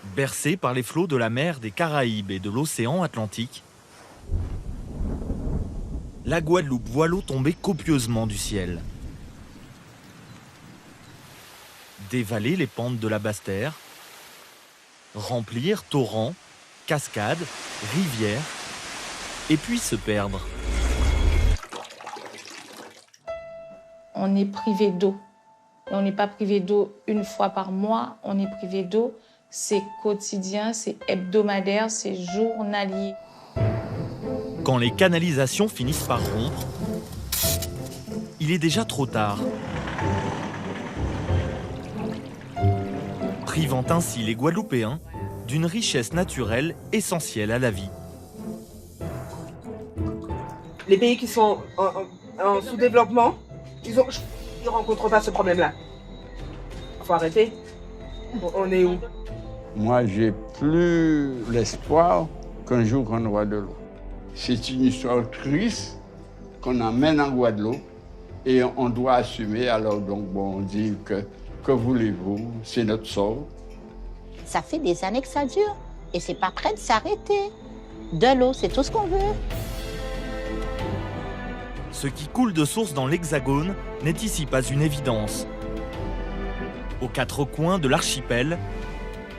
Bercée par les flots de la mer des Caraïbes et de l'océan Atlantique, la Guadeloupe voit l'eau tomber copieusement du ciel. Dévaler les pentes de la Basse-Terre, remplir torrents, cascades, rivières, et puis se perdre. On est privé d'eau. Et on n'est pas privé d'eau une fois par mois, on est privé d'eau, c'est quotidien, c'est hebdomadaire, c'est journalier. Quand les canalisations finissent par rompre, il est déjà trop tard. Privant ainsi les Guadeloupéens d'une richesse naturelle essentielle à la vie. Les pays qui sont en sous-développement, ils ne rencontrent pas ce problème-là. Il faut arrêter. On est où? Moi, j'ai plus l'espoir qu'un jour qu'on aura de l'eau. C'est une histoire triste qu'on amène en Guadeloupe et on doit assumer. Alors donc, bon, on dit que voulez-vous, c'est notre sort. Ça fait des années que ça dure et c'est pas prêt de s'arrêter. De l'eau, c'est tout ce qu'on veut. Ce qui coule de source dans l'Hexagone n'est ici pas une évidence. Aux quatre coins de l'archipel,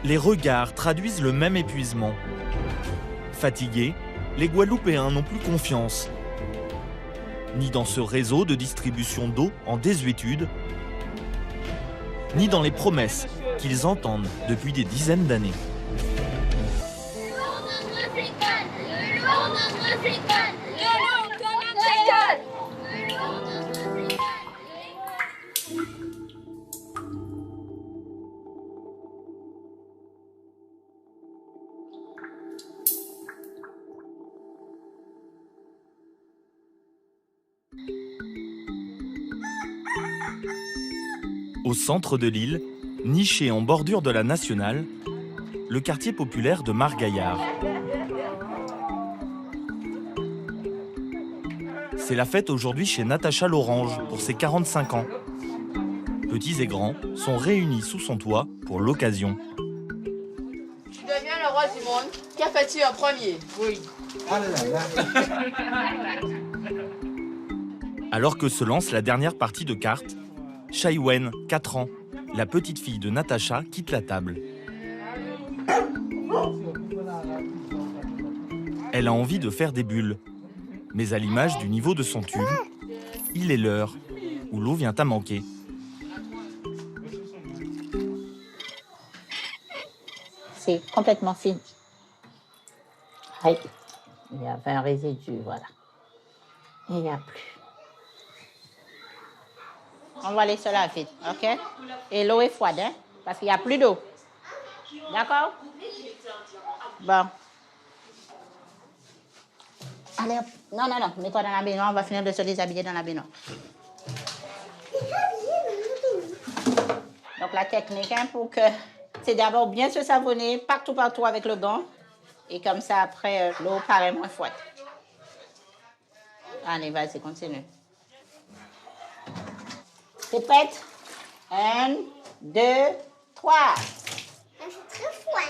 les regards traduisent le même épuisement. Fatigués, les Guadeloupéens n'ont plus confiance, ni dans ce réseau de distribution d'eau en désuétude, ni dans les promesses qu'ils entendent depuis des dizaines d'années. Au centre de l'île, niché en bordure de la nationale, le quartier populaire de Mar-Gaillard. C'est la fête aujourd'hui chez Natacha Lorange pour ses 45 ans. Petits et grands sont réunis sous son toit pour l'occasion. Tu deviens le roi du monde. Qu'a fait-tu en premier? Oui. Alors que se lance la dernière partie de cartes, Shaiwen, 4 ans, la petite fille de Natacha, quitte la table. Elle a envie de faire des bulles, mais à l'image du niveau de son tube, il est l'heure où l'eau vient à manquer. C'est complètement fini. Oui, il y avait un résidu, voilà. Il n'y a plus. On va laisser la vite, ok? Et l'eau est froide, hein? Parce qu'il n'y a plus d'eau. D'accord? Bon. Allez, hop. Non, mets-toi dans la baignoire. On va finir de se déshabiller dans la baignoire. Donc, la technique, hein, pour que... C'est d'abord bien se savonner partout avec le gant. Et comme ça, après, l'eau paraît moins froide. Allez, vas-y, continue. T'es prête? 1, 2, 3. C'est très froid.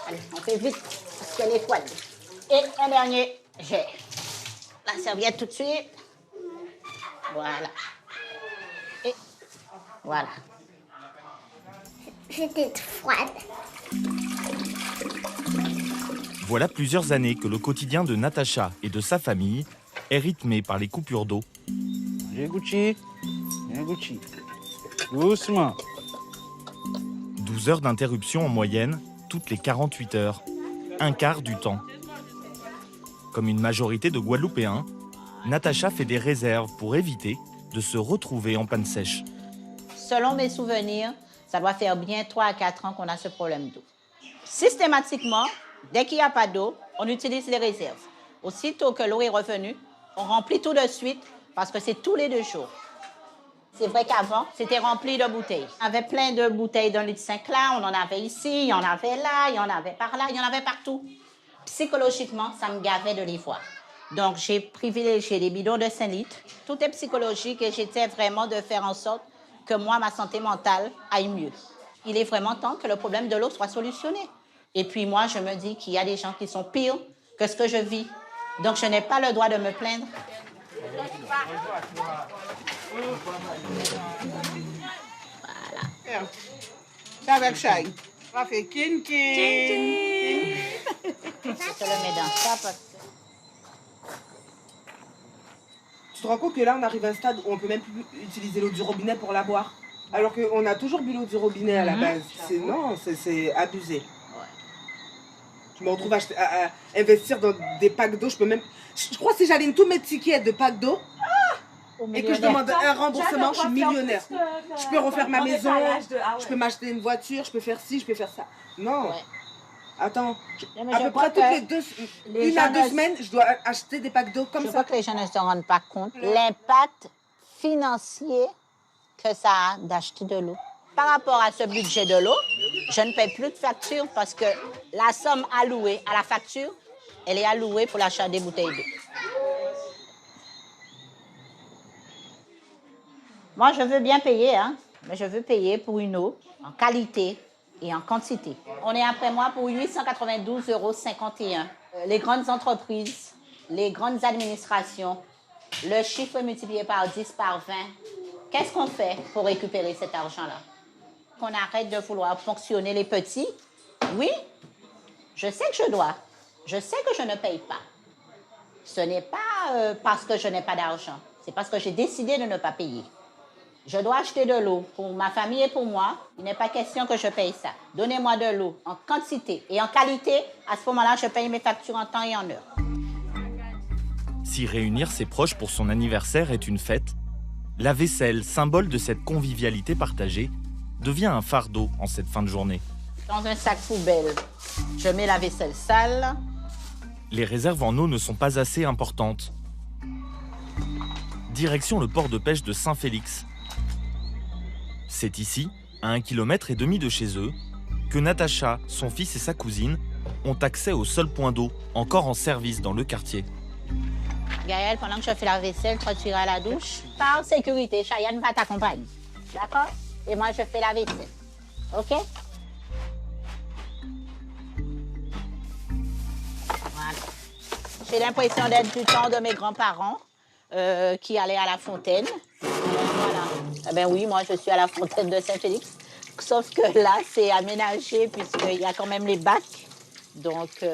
Allez, on fait vite, parce qu'elle est froide. Et un dernier jet. La serviette tout de suite. Voilà. Et voilà. J'étais froide. Voilà plusieurs années que le quotidien de Natacha et de sa famille est rythmé par les coupures d'eau. Viens Gucci. Doucement. 12 heures d'interruption en moyenne, toutes les 48 heures. Un quart du temps. Comme une majorité de Guadeloupéens, Natacha fait des réserves pour éviter de se retrouver en panne sèche. Selon mes souvenirs, ça doit faire bien 3 à 4 ans qu'on a ce problème d'eau. Systématiquement, dès qu'il n'y a pas d'eau, on utilise les réserves. Aussitôt que l'eau est revenue, on remplit tout de suite parce que c'est tous les 2 jours. C'est vrai qu'avant, c'était rempli de bouteilles. On avait plein de bouteilles d'un litre 5 là, on en avait ici, il y en avait là, il y en avait par là, il y en avait partout. Psychologiquement, ça me gavait de les voir. Donc, j'ai privilégié les bidons de 5 litres. Tout est psychologique et j'étais vraiment de faire en sorte que moi, ma santé mentale aille mieux. Il est vraiment temps que le problème de l'eau soit solutionné. Et puis moi, je me dis qu'il y a des gens qui sont pires que ce que je vis. Donc, je n'ai pas le droit de me plaindre. Voilà. C'est avec Chai. Ça fait kin. Je te le mets dans ça parce que... Tu te rends compte que là, on arrive à un stade où on peut même plus utiliser l'eau du robinet pour la boire. Alors qu'on a toujours bu l'eau du robinet à la base. C'est abusé. Je me retrouve à investir dans des packs d'eau. Je peux même... Je crois que si j'aligne tous mes tickets de packs d'eau et que je demande un remboursement, je suis millionnaire. Je peux refaire ma maison, je peux m'acheter une voiture, je peux faire ci, je peux faire ça. Non. Ouais. Attends, mais à je peu crois près que une à deux semaines, je dois acheter des packs d'eau comme Je ça. crois que les gens ne se rendent pas compte l'impact financier que ça a d'acheter de l'eau. Par rapport à ce budget de l'eau, je ne paie plus de facture parce que la somme allouée à la facture, elle est allouée pour l'achat des bouteilles d'eau. Moi, je veux bien payer, hein, mais je veux payer pour une eau en qualité et en quantité. On est après moi pour 892,51 €. Les grandes entreprises, les grandes administrations, le chiffre est multiplié par 10, par 20. Qu'est-ce qu'on fait pour récupérer cet argent-là? Qu'on arrête de vouloir fonctionner les petits? Oui, je sais que je dois. Je sais que je ne paye pas. Ce n'est pas parce que je n'ai pas d'argent. C'est parce que j'ai décidé de ne pas payer. Je dois acheter de l'eau pour ma famille et pour moi. Il n'est pas question que je paye ça. Donnez-moi de l'eau en quantité et en qualité. À ce moment-là, je paye mes factures en temps et en heure. Si réunir ses proches pour son anniversaire est une fête, la vaisselle, symbole de cette convivialité partagée, devient un fardeau en cette fin de journée. Dans un sac poubelle, je mets la vaisselle sale. Les réserves en eau ne sont pas assez importantes. Direction le port de pêche de Saint-Félix. C'est ici, à 1,5 km de chez eux, que Natacha, son fils et sa cousine ont accès au seul point d'eau encore en service dans le quartier. Gaël, pendant que je fais la vaisselle, toi tu iras à la douche. Par sécurité, Cheyenne va t'accompagner. D'accord? Et moi, je fais la vaisselle. OK? Voilà. J'ai l'impression d'être du temps de mes grands-parents qui allaient à la fontaine. Voilà. Eh bien oui, moi, je suis à la fontaine de Saint-Félix. Sauf que là, c'est aménagé puisqu'il y a quand même les bacs. Donc,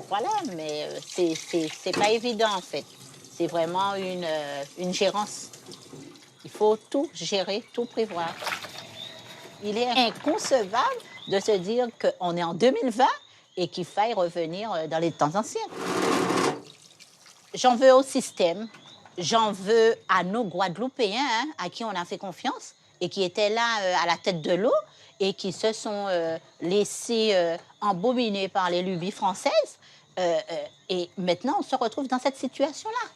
voilà, mais c'est pas évident, en fait. C'est vraiment une gérance. Il faut tout gérer, tout prévoir. Il est inconcevable de se dire qu'on est en 2020 et qu'il faille revenir dans les temps anciens. J'en veux au système, j'en veux à nos Guadeloupéens, hein, à qui on a fait confiance et qui étaient là à la tête de l'eau et qui se sont laissés embobiner par les lubies françaises. Et maintenant, on se retrouve dans cette situation-là.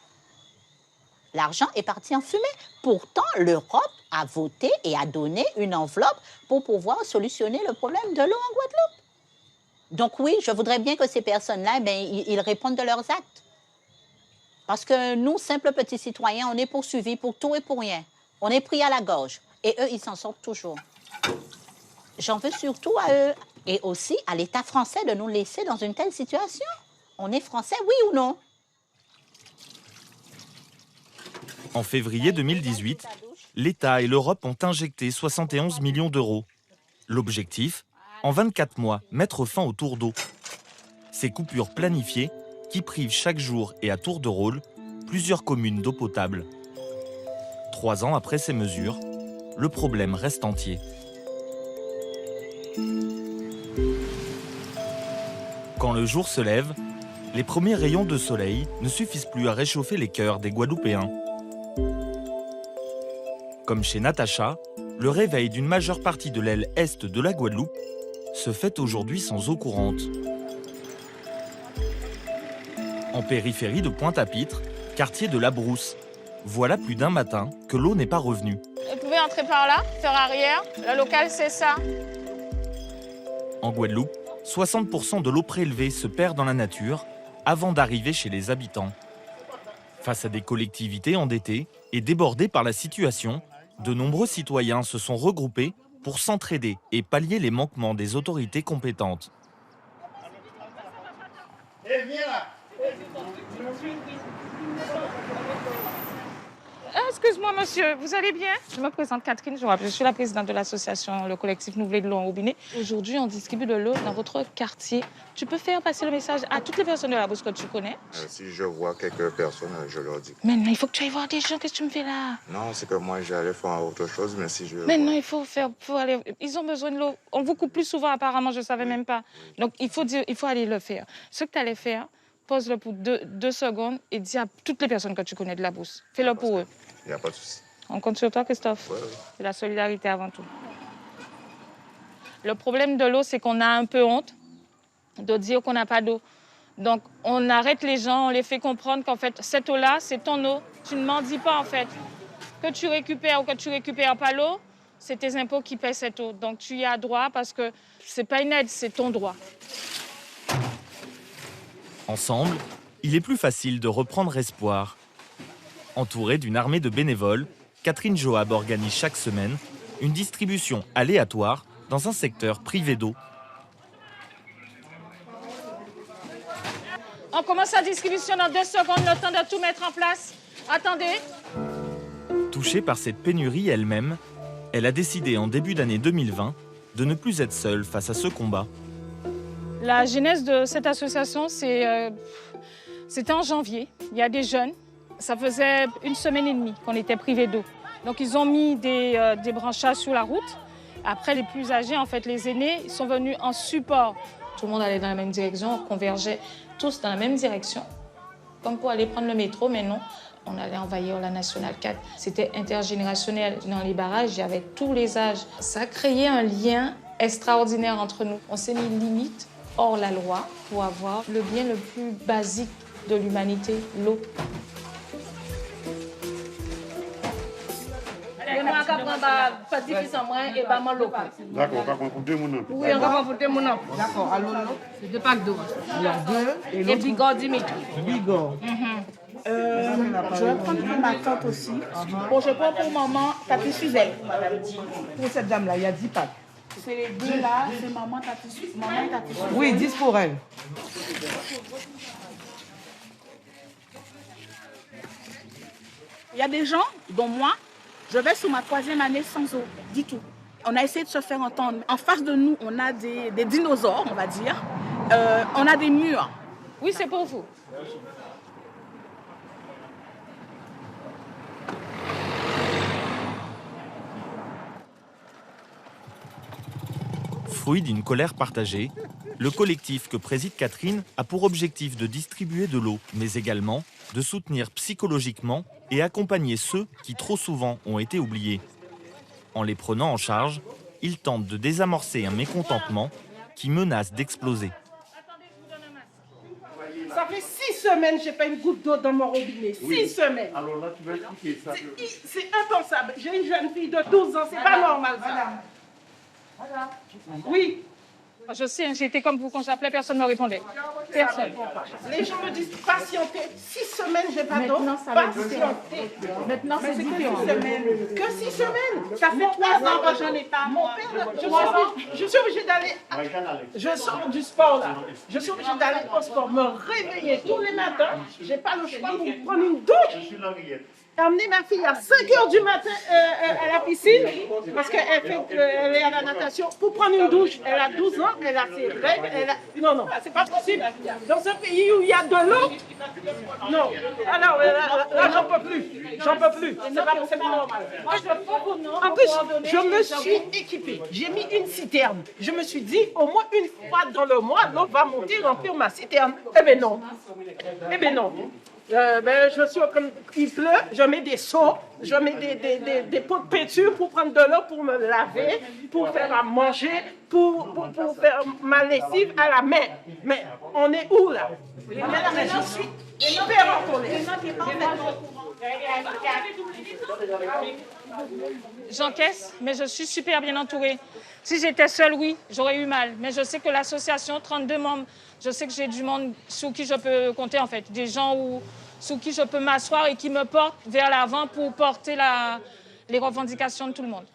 L'argent est parti en fumée. Pourtant, l'Europe a voté et a donné une enveloppe pour pouvoir solutionner le problème de l'eau en Guadeloupe. Donc oui, je voudrais bien que ces personnes-là, ils répondent de leurs actes. Parce que nous, simples petits citoyens, on est poursuivis pour tout et pour rien. On est pris à la gorge. Et eux, ils s'en sortent toujours. J'en veux surtout à eux et aussi à l'État français de nous laisser dans une telle situation. On est français, oui ou non? En février 2018, l'État et l'Europe ont injecté 71 millions d'euros. L'objectif, en 24 mois, mettre fin au tour d'eau. Ces coupures planifiées qui privent chaque jour et à tour de rôle plusieurs communes d'eau potable. 3 ans après ces mesures, le problème reste entier. Quand le jour se lève, les premiers rayons de soleil ne suffisent plus à réchauffer les cœurs des Guadeloupéens. Comme chez Natacha, le réveil d'une majeure partie de l'aile est de la Guadeloupe se fait aujourd'hui sans eau courante. En périphérie de Pointe-à-Pitre, quartier de La Brousse, voilà plus d'un matin que l'eau n'est pas revenue. Vous pouvez entrer par là, faire arrière. Le local, c'est ça. En Guadeloupe, 60% de l'eau prélevée se perd dans la nature avant d'arriver chez les habitants. Face à des collectivités endettées et débordées par la situation, de nombreux citoyens se sont regroupés pour s'entraider et pallier les manquements des autorités compétentes. Excuse-moi, monsieur, vous allez bien? Je me présente Catherine Joab, je suis la présidente de l'association, le collectif Nous voulons de l'eau en robinet. Aujourd'hui, on distribue de l'eau dans votre quartier. Tu peux faire passer le message à toutes les personnes de la Beauce que tu connais? Si je vois quelques personnes, je leur dis. Mais non, il faut que tu ailles voir des gens. Qu'est-ce que tu me fais là? Non, c'est que moi, j'allais faire autre chose, mais si je... Mais non, il faut aller... Ils ont besoin de l'eau. On vous coupe plus souvent, apparemment, je ne savais même pas. Donc, il faut aller le faire. Ce que tu allais faire, pose-le pour deux secondes et dis à toutes les personnes que tu connais de la Beauce. Fais-le pour eux. Il n'y a pas de souci. On compte sur toi, Christophe. Ouais. C'est la solidarité avant tout. Le problème de l'eau, c'est qu'on a un peu honte de dire qu'on n'a pas d'eau. Donc, on arrête les gens, on les fait comprendre qu'en fait, cette eau-là, c'est ton eau. Tu ne m'en dis pas, en fait. Que tu récupères ou que tu récupères pas l'eau, c'est tes impôts qui paient cette eau. Donc, tu y as droit parce que c'est pas une aide, c'est ton droit. Ensemble, il est plus facile de reprendre espoir. Entourée d'une armée de bénévoles, Catherine Joab organise chaque semaine une distribution aléatoire dans un secteur privé d'eau. On commence la distribution dans 2 secondes, le temps de tout mettre en place. Attendez. Touchée par cette pénurie elle-même, elle a décidé en début d'année 2020 de ne plus être seule face à ce combat. La genèse de cette association, c'était en janvier. Il y a des jeunes. Ça faisait 1 semaine et demie qu'on était privés d'eau. Donc, ils ont mis des branchages sur la route. Après, les plus âgés, en fait, les aînés, ils sont venus en support. Tout le monde allait dans la même direction, on convergeait tous dans la même direction. Comme pour aller prendre le métro, mais non, on allait envahir la Nationale 4. C'était intergénérationnel. Dans les barrages, il y avait tous les âges. Ça a créé un lien extraordinaire entre nous. On s'est mis limite hors la loi pour avoir le bien le plus basique de l'humanité, l'eau. D'accord, par contre, pour 2 mounons. Oui, on va prendre pour 2 mounons. D'accord, alors l'eau, C'est 2 packs d'eau. il y a 2 et Et l'autre, Bigorre Dimitri. Bigorre. Je vais prendre pour ma tante aussi. Bon, je prends pour maman Tati Suzelle. Pour cette dame-là, il y a 10 packs. C'est les 2 là, c'est maman Tati. Maman Tati. Oui, 10 pour elle. Il y a des gens, dont moi, je vais sur ma 3e année sans eau, du tout. On a essayé de se faire entendre. En face de nous, on a des dinosaures, on va dire. On a des murs. Oui, c'est pour vous. Fruit d'une colère partagée, le collectif que préside Catherine a pour objectif de distribuer de l'eau, mais également de soutenir psychologiquement et accompagner ceux qui trop souvent ont été oubliés. En les prenant en charge, ils tentent de désamorcer un mécontentement qui menace d'exploser. Ça fait 6 semaines que je n'ai pas une goutte d'eau dans mon robinet. 6 semaines. Alors là, tu vas expliquer ça. C'est impensable. J'ai une jeune fille de 12 ans, c'est pas normal ça. Oui. Je sais, j'étais comme vous quand j'appelais, personne ne me répondait. Personne. Les gens me disent patienter. 6 semaines, je n'ai pas d'eau. Patienter. Maintenant, c'est différent. Que 6 semaines. Ça fait 3 ans que je n'en ai pas. Mon père, je suis obligée d'aller. Je sors du sport là. Je suis obligée d'aller au sport, me réveiller tous les matins. Je n'ai pas le choix pour prendre une douche. Amener ma fille à 5 h du matin à la piscine parce qu'elle est à la natation pour prendre une douche. Elle a 12 ans, elle a ses règles. Non, c'est pas possible. Dans un pays où il y a de l'eau, non. Alors là, j'en peux plus. J'en peux plus. C'est pas normal. En plus, je me suis équipée. J'ai mis une citerne. Je me suis dit, au moins une fois dans le mois, l'eau va monter, remplir ma citerne. Eh bien non. Eh bien non. Je suis comme il pleut, je mets des seaux, je mets des pots de peinture pour prendre de l'eau pour me laver, pour faire à manger, pour faire ma lessive à la main. Mais on est où là? Je suis hyper en colère. J'encaisse, mais je suis super bien entourée. Si j'étais seule, oui, j'aurais eu mal. Mais je sais que l'association, 32 membres, je sais que j'ai du monde sur qui je peux compter, en fait. Des gens sur qui je peux m'asseoir et qui me portent vers l'avant pour porter les revendications de tout le monde.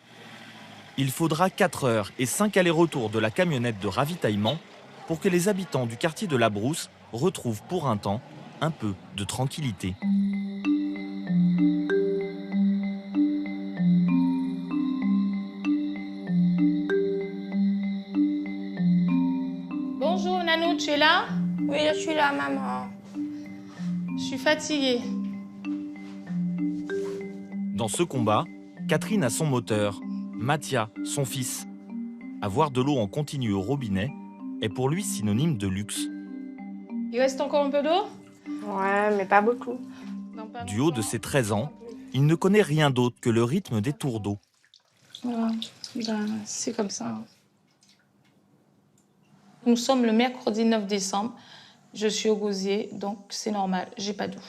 Il faudra 4 heures et 5 allers-retours de la camionnette de ravitaillement pour que les habitants du quartier de la Brousse retrouvent pour un temps un peu de tranquillité. Bonjour Nanou, tu es là? Oui, je suis là, maman. Je suis fatiguée. Dans ce combat, Catherine a son moteur, Mathia, son fils. Avoir de l'eau en continu au robinet est pour lui synonyme de luxe. Il reste encore un peu d'eau? Ouais, mais pas beaucoup. Du haut de ses 13 ans, il ne connaît rien d'autre que le rythme des tours d'eau. Voilà, c'est comme ça. Nous sommes le mercredi 9 décembre. Je suis au gosier, donc c'est normal, j'ai pas d'eau.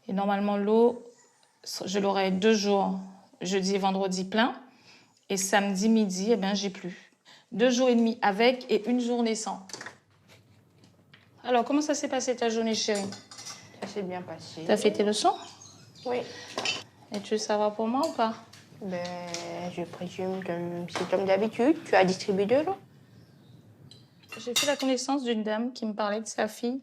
Et normalement, l'eau, je l'aurai 2 jours, jeudi et vendredi plein. Et samedi midi, eh ben, j'ai plus. 2 jours et demi avec et 1 journée sans. Alors, comment ça s'est passé ta journée, chérie? Ça s'est bien passé. T'as fait tes leçons? Oui. Et tu veux savoir pour moi ou pas? Ben, je présume que c'est comme d'habitude, tu as distribué de l'eau. J'ai fait la connaissance d'une dame qui me parlait de sa fille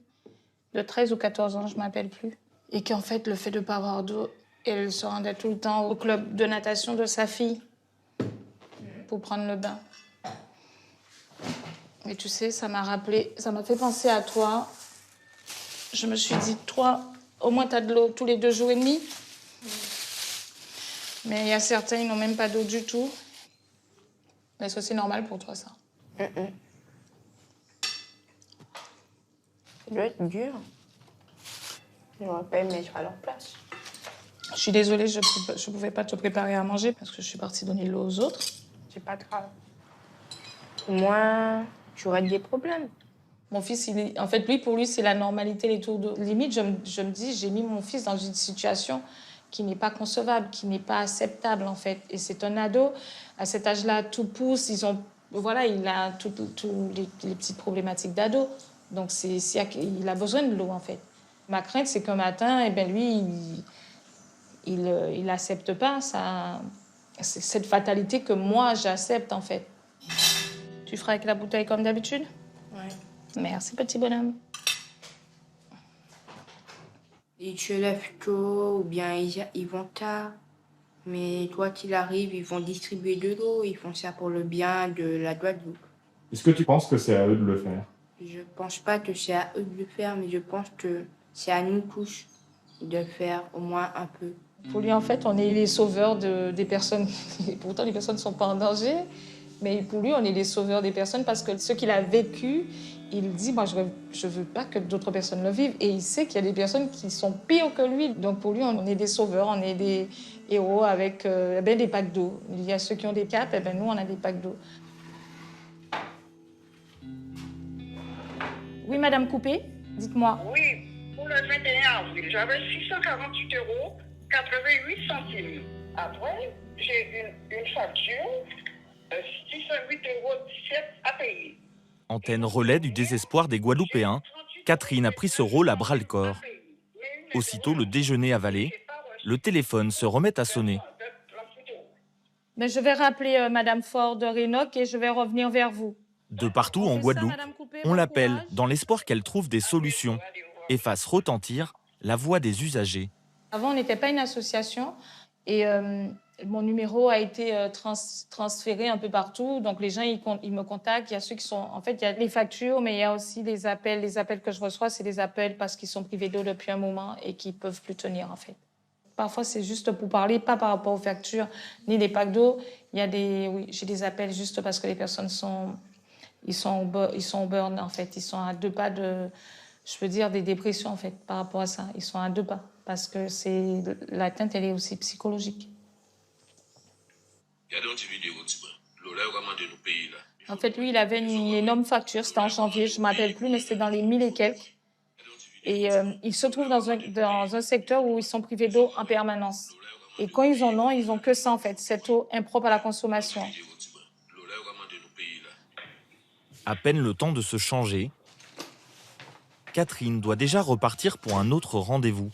de 13 ou 14 ans, je ne m'appelle plus. Et qu'en fait, le fait de ne pas avoir d'eau, elle se rendait tout le temps au club de natation de sa fille pour prendre le bain. Et tu sais, ça m'a rappelé, ça m'a fait penser à toi. Je me suis dit, toi, au moins, tu as de l'eau tous les 2 jours et demi. Mais il y a certains, ils n'ont même pas d'eau du tout. Est-ce que c'est normal pour toi, ça? Ça doit être dur. J'aurais pas aimé être à leur place. Je suis désolée, je ne pouvais pas te préparer à manger parce que je suis partie donner l'eau aux autres. C'est pas grave. Moi, j'aurais des problèmes. Mon fils, en fait, lui, pour lui, c'est la normalité, les tours d'eau. Limite, je me dis, j'ai mis mon fils dans une situation qui n'est pas concevable, qui n'est pas acceptable, en fait. Et c'est un ado. À cet âge-là, tout pousse. Voilà, il a toutes les petites problématiques d'ado. Donc, il a besoin de l'eau, en fait. Ma crainte, c'est qu'un matin, eh ben, lui, il n'accepte pas cette fatalité que moi, j'accepte, en fait. Tu feras avec la bouteille comme d'habitude? Ouais. Merci, petit bonhomme. Ils se lèvent tôt ou bien ils vont tard. Mais toi qu'il arrive, ils vont distribuer de l'eau. Ils font ça pour le bien de la Guadeloupe. Est-ce que tu penses que c'est à eux de le faire? Je pense pas que c'est à eux de le faire, mais je pense que c'est à nous tous de faire au moins un peu. Pour lui, en fait, on est les sauveurs des personnes. Pourtant, les personnes ne sont pas en danger. Mais pour lui, on est les sauveurs des personnes parce que ce qu'il a vécu, il dit, moi, je veux pas que d'autres personnes le vivent. Et il sait qu'il y a des personnes qui sont pires que lui. Donc pour lui, on est des sauveurs, on est des héros avec des packs d'eau. Il y a ceux qui ont des capes, et nous, on a des packs d'eau. Oui, Madame Coupé, dites-moi. Oui, pour le 21 avril, j'avais 648 € 88 centimes. Après, j'ai une facture de 608,17 € à payer. Antenne relais du désespoir des Guadeloupéens, Catherine a pris ce rôle à bras-le-corps. Aussitôt le déjeuner avalé, le téléphone se remet à sonner. Mais je vais rappeler Madame Ford de Rénoc et je vais revenir vers vous. De partout en Guadeloupe, on l'appelle dans l'espoir qu'elle trouve des solutions et fasse retentir la voix des usagers. Avant, on n'était pas une association et mon numéro a été transféré un peu partout. Donc, les gens, ils me contactent. Il y a ceux qui sont... En fait, il y a les factures, mais il y a aussi les appels. Les appels que je reçois, c'est des appels parce qu'ils sont privés d'eau depuis un moment et qu'ils ne peuvent plus tenir, en fait. Parfois, c'est juste pour parler, pas par rapport aux factures ni des packs d'eau. Il y a j'ai des appels juste parce que les personnes sont au burn, en fait. Ils sont à 2 pas de... Je peux dire des dépressions, en fait, par rapport à ça. Ils sont à 2 pas parce que l'atteinte, elle est aussi psychologique. En fait, lui, il avait une énorme facture. C'était en janvier, je ne m'appelle plus, mais c'était dans les 1000 et quelques. Et il se trouve dans un secteur où ils sont privés d'eau en permanence. Et quand ils en ont, ils n'ont que ça, en fait, cette eau impropre à la consommation. À peine le temps de se changer, Catherine doit déjà repartir pour un autre rendez-vous.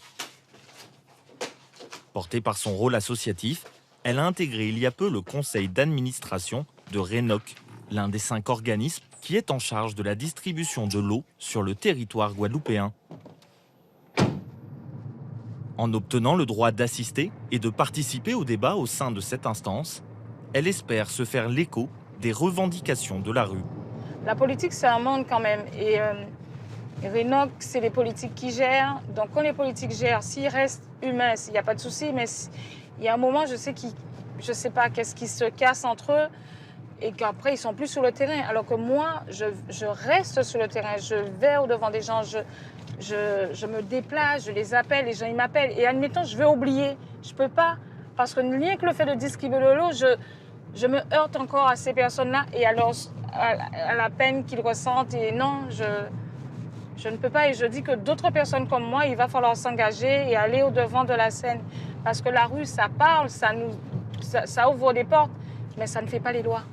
Portée par son rôle associatif, elle a intégré il y a peu le conseil d'administration de Rénoc, l'un des 5 organismes qui est en charge de la distribution de l'eau sur le territoire guadeloupéen. En obtenant le droit d'assister et de participer au débat au sein de cette instance, elle espère se faire l'écho des revendications de la rue. La politique, c'est un monde quand même. Et Rénoc, c'est les politiques qui gèrent. Donc quand les politiques gèrent, s'ils restent humains, s'il n'y a pas de souci, mais il y a un moment, je sais pas qu'est-ce qui se casse entre eux et qu'après, ils sont plus sur le terrain. Alors que moi, je reste sur le terrain, je vais au-devant des gens, je me déplace, je les appelle, les gens ils m'appellent. Et admettons, je veux oublier, je peux pas. Parce que rien que le fait de distribuer de l'eau, je me heurte encore à ces personnes-là et à la peine qu'ils ressentent. Et non, je ne peux pas. Et je dis que d'autres personnes comme moi, il va falloir s'engager et aller au-devant de la scène. Parce que la rue, ça parle, ça ouvre des portes, mais ça ne fait pas les lois.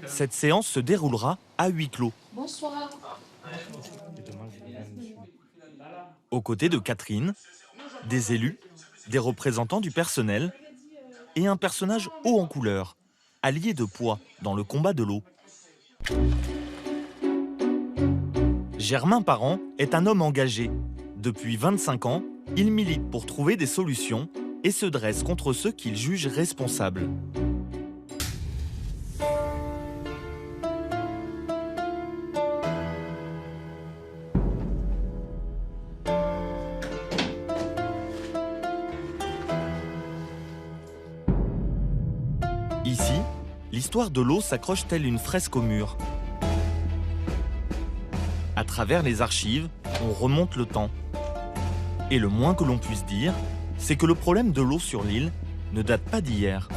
Cette séance se déroulera à huis clos. Bonsoir. Aux côtés de Catherine, des élus, des représentants du personnel et un personnage haut en couleur, allié de poids dans le combat de l'eau. Germain Parent est un homme engagé. Depuis 25 ans, il milite pour trouver des solutions et se dresse contre ceux qu'il juge responsables. Ici, l'histoire de l'eau s'accroche telle une fresque au mur. À travers les archives, on remonte le temps. Et le moins que l'on puisse dire, c'est que le problème de l'eau sur l'île ne date pas d'hier.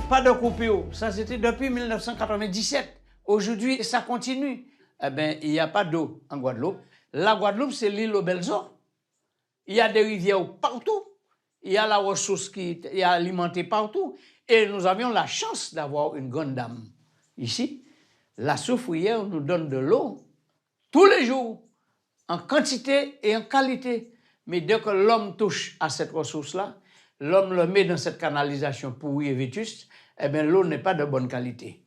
Pas de coupure, ça c'était depuis 1997. Aujourd'hui, ça continue. Eh bien, il n'y a pas d'eau en Guadeloupe. La Guadeloupe, c'est l'île aux belles eaux. Il y a des rivières partout. Il y a la ressource qui est alimentée partout. Et nous avions la chance d'avoir une grande dame ici. La soufrière nous donne de l'eau tous les jours, en quantité et en qualité. Mais dès que l'homme touche à cette ressource-là, l'homme le met dans cette canalisation pourrie et vétuste, eh bien l'eau n'est pas de bonne qualité.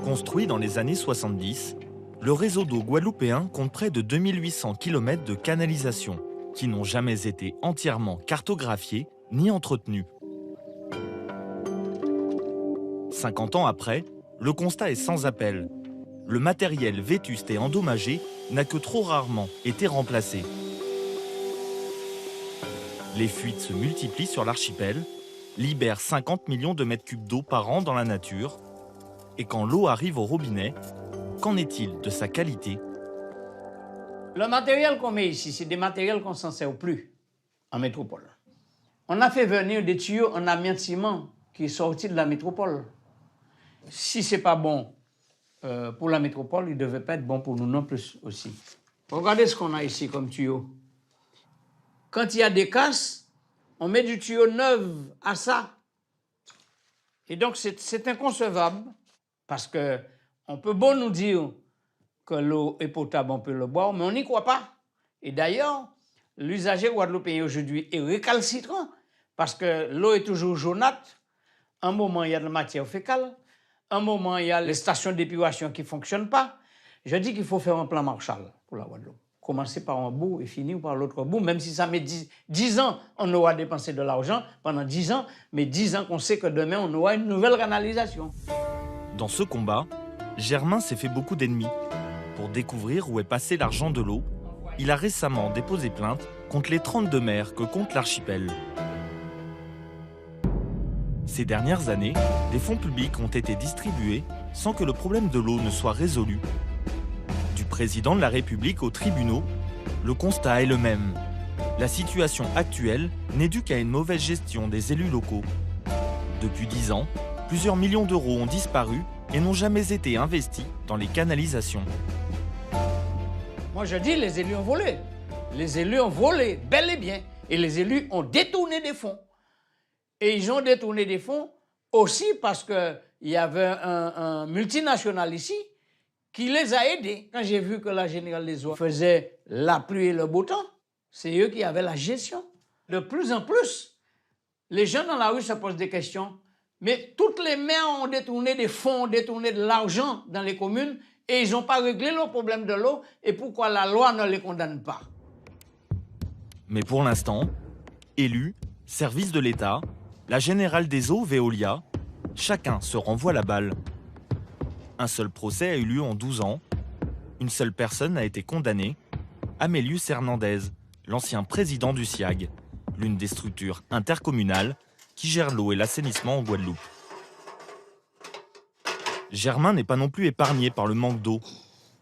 Construit dans les années 70, le réseau d'eau guadeloupéen compte près de 2800 km de canalisation qui n'ont jamais été entièrement cartographiés ni entretenus. 50 ans après, le constat est sans appel. Le matériel vétuste et endommagé n'a que trop rarement été remplacé. Les fuites se multiplient sur l'archipel, libèrent 50 millions de mètres cubes d'eau par an dans la nature. Et quand l'eau arrive au robinet, qu'en est-il de sa qualité ? Le matériel qu'on met ici, c'est des matériels qu'on ne s'en sert plus en métropole. On a fait venir des tuyaux en amiante ciment qui est sorti de la métropole. Si ce n'est pas bon pour la métropole, il ne devait pas être bon pour nous non plus aussi. Regardez ce qu'on a ici comme tuyau. Quand il y a des casses, on met du tuyau neuf à ça. Et donc c'est inconcevable parce qu'on peut beau nous dire que l'eau est potable, on peut le boire, mais on n'y croit pas. Et d'ailleurs, l'usager guadeloupéen aujourd'hui est récalcitrant parce que l'eau est toujours jaunâtre. Un moment, il y a de la matière fécale. Un moment, il y a les stations d'épuration qui ne fonctionnent pas. Je dis qu'il faut faire un plan Marshall pour la Guadeloupe. Commencer par un bout et finir par l'autre bout, même si ça met 10 ans, on aura dépensé de l'argent pendant 10 ans, mais 10 ans qu'on sait que demain, on aura une nouvelle canalisation. Dans ce combat, Germain s'est fait beaucoup d'ennemis. Pour découvrir où est passé l'argent de l'eau, il a récemment déposé plainte contre les 32 maires que compte l'archipel. Ces dernières années, des fonds publics ont été distribués sans que le problème de l'eau ne soit résolu. Du président de la République aux tribunaux, le constat est le même. La situation actuelle n'est due qu'à une mauvaise gestion des élus locaux. Depuis 10 ans, plusieurs millions d'euros ont disparu et n'ont jamais été investis dans les canalisations. Moi je dis, les élus ont volé. Les élus ont volé, bel et bien. Et les élus ont détourné des fonds. Et ils ont détourné des fonds aussi parce qu'il y avait un multinational ici qui les a aidés. Quand j'ai vu que la Générale des Eaux faisait la pluie et le beau temps, c'est eux qui avaient la gestion. De plus en plus, les gens dans la rue se posent des questions. Mais toutes les maires ont détourné des fonds, ont détourné de l'argent dans les communes et ils n'ont pas réglé le problème de l'eau. Et pourquoi la loi ne les condamne pas? Mais pour l'instant, élus, services de l'État, la Générale des Eaux, Veolia, chacun se renvoie la balle. Un seul procès a eu lieu en 12 ans. Une seule personne a été condamnée, Amélius Hernandez, l'ancien président du SIAG, l'une des structures intercommunales qui gère l'eau et l'assainissement en Guadeloupe. Germain n'est pas non plus épargné par le manque d'eau.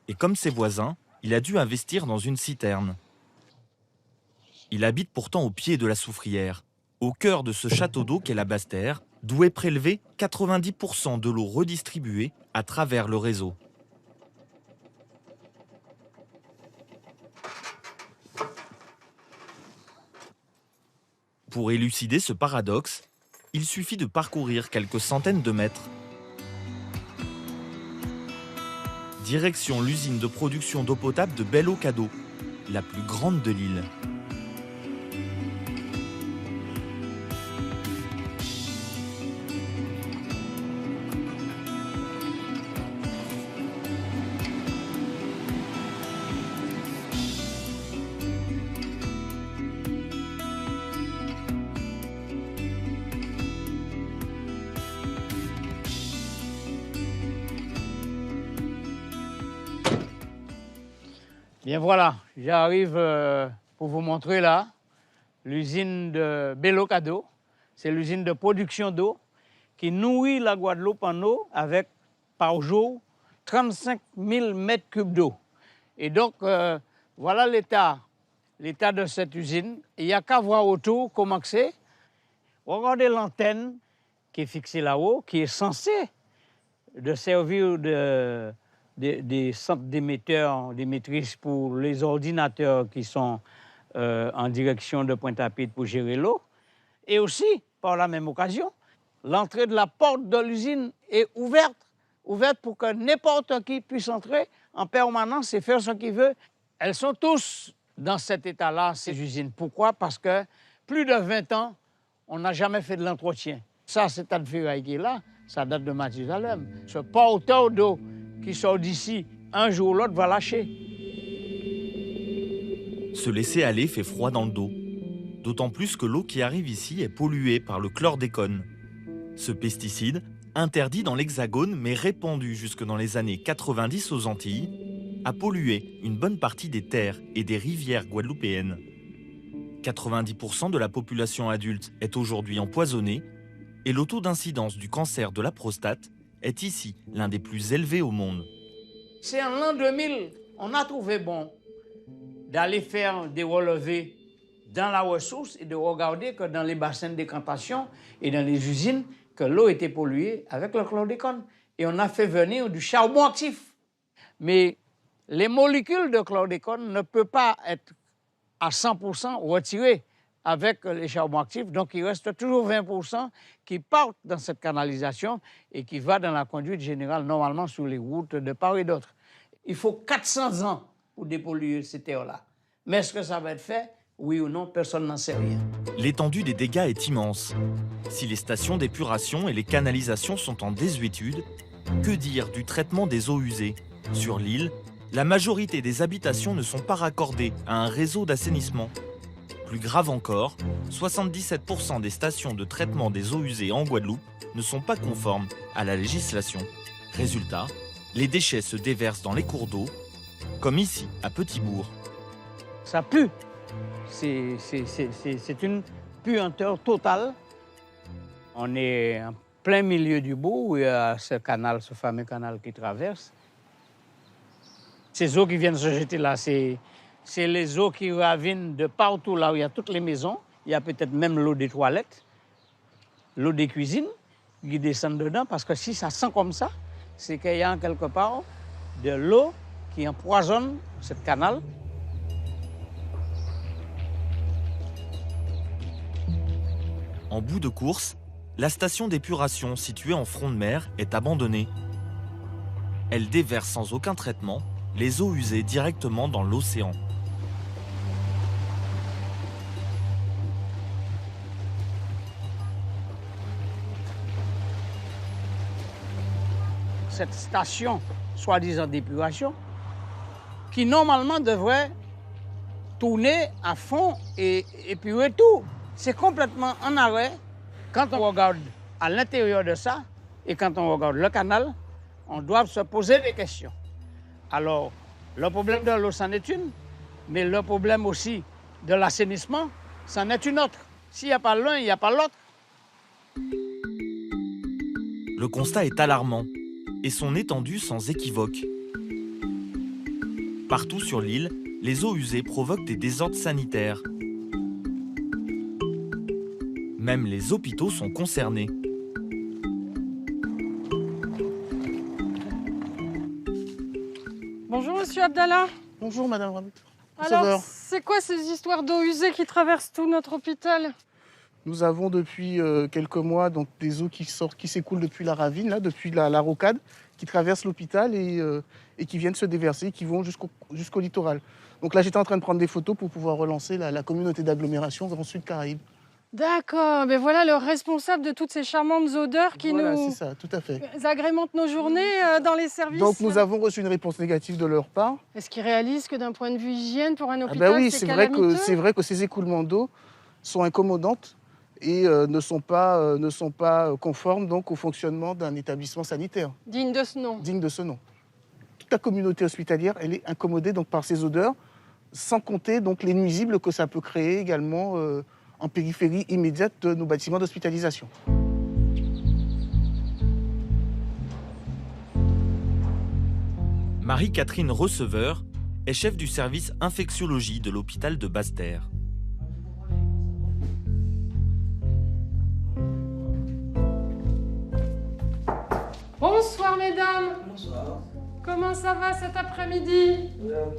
Et comme ses voisins, il a dû investir dans une citerne. Il habite pourtant au pied de la Soufrière, au cœur de ce château d'eau qu'est la Basse-Terre, d'où est prélevé 90% de l'eau redistribuée à travers le réseau. Pour élucider ce paradoxe, il suffit de parcourir quelques centaines de mètres. Direction l'usine de production d'eau potable de Bel-Eau-Cadeau, la plus grande de l'île. Bien voilà, j'arrive pour vous montrer là l'usine de Bel-Eau-Cadeau. C'est l'usine de production d'eau qui nourrit la Guadeloupe en eau avec par jour 35 000 mètres cubes d'eau. Et donc voilà l'état de cette usine. Il n'y a qu'à voir autour comment c'est. Regardez l'antenne qui est fixée là-haut, qui est censée de servir des centres d'émetteurs, d'émettrices pour les ordinateurs qui sont en direction de Pointe-à-Pitre pour gérer l'eau. Et aussi, par la même occasion, l'entrée de la porte de l'usine est ouverte pour que n'importe qui puisse entrer en permanence et faire ce qu'il veut. Elles sont tous dans cet état-là, ces usines. Pourquoi? Parce que plus de 20 ans, on n'a jamais fait de l'entretien. Ça, cet tas de ferraille qui est là, ça date de Mathusalem. Ce porteur d'eau qui sort d'ici, un jour ou l'autre va lâcher. Se laisser aller fait froid dans le dos. D'autant plus que l'eau qui arrive ici est polluée par le chlordécone. Ce pesticide, interdit dans l'Hexagone mais répandu jusque dans les années 90 aux Antilles, a pollué une bonne partie des terres et des rivières guadeloupéennes. 90% de la population adulte est aujourd'hui empoisonnée et le taux d'incidence du cancer de la prostate est ici l'un des plus élevés au monde. C'est en l'an 2000, on a trouvé bon d'aller faire des relevés dans la ressource et de regarder que dans les bassins de décantation et dans les usines, que l'eau était polluée avec le chlordécone. Et on a fait venir du charbon actif. Mais les molécules de chlordécone ne peuvent pas être à 100% retirées avec les charbons actifs. Donc, il reste toujours 20% qui partent dans cette canalisation et qui va dans la conduite générale, normalement sur les routes de part et d'autre. Il faut 400 ans pour dépolluer ces terres-là. Mais est-ce que ça va être fait? Oui ou non, personne n'en sait rien. L'étendue des dégâts est immense. Si les stations d'épuration et les canalisations sont en désuétude, que dire du traitement des eaux usées? Sur l'île, la majorité des habitations ne sont pas raccordées à un réseau d'assainissement. Plus grave encore, 77% des stations de traitement des eaux usées en Guadeloupe ne sont pas conformes à la législation. Résultat, les déchets se déversent dans les cours d'eau, comme ici, à Petit-Bourg. Ça pue. C'est une puanteur totale. On est en plein milieu du bourg où il y a ce canal, ce fameux canal qui traverse. Ces eaux qui viennent se jeter là, c'est les eaux qui ravinent de partout là où il y a toutes les maisons. Il y a peut-être même l'eau des toilettes, l'eau des cuisines qui descendent dedans. Parce que si ça sent comme ça, c'est qu'il y a quelque part de l'eau qui empoisonne ce canal. En bout de course, la station d'épuration située en front de mer est abandonnée. Elle déverse sans aucun traitement les eaux usées directement dans l'océan. Cette station, soi-disant d'épuration, qui normalement devrait tourner à fond et épurer tout. C'est complètement en arrêt. Quand on regarde à l'intérieur de ça et quand on regarde le canal, on doit se poser des questions. Alors, le problème de l'eau, c'en est une, mais le problème aussi de l'assainissement, c'en est une autre. S'il n'y a pas l'un, il n'y a pas l'autre. Le constat est alarmant et son étendue sans équivoque. Partout sur l'île, les eaux usées provoquent des désordres sanitaires. Même les hôpitaux sont concernés. Bonjour Monsieur Abdallah. Bonjour Madame Rabout. Alors, c'est quoi ces histoires d'eau usée qui traversent tout notre hôpital? Nous avons depuis quelques mois donc, des eaux qui s'écoulent depuis la ravine, là, depuis la rocade, qui traversent l'hôpital et qui viennent se déverser, qui vont jusqu'au littoral. Donc là, j'étais en train de prendre des photos pour pouvoir relancer la communauté d'agglomération Grand Sud Caraïbes. D'accord, mais voilà le responsable de toutes ces charmantes odeurs qui c'est ça, tout à fait. agrémentent nos journées dans les services. Donc nous avons reçu une réponse négative de leur part. Est-ce qu'ils réalisent que d'un point de vue hygiène, pour un hôpital, oui, c'est calamiteux? c'est vrai que ces écoulements d'eau sont incommodantes et ne sont pas conformes donc, au fonctionnement d'un établissement sanitaire. Digne de ce nom. Digne de ce nom. Toute la communauté hospitalière, elle est incommodée donc, par ces odeurs, sans compter donc, les nuisibles que ça peut créer également en périphérie immédiate de nos bâtiments d'hospitalisation. Marie-Catherine Receveur est chef du service infectiologie de l'hôpital de Basse-Terre. Bonsoir mesdames. Bonsoir. Comment ça va cet après-midi?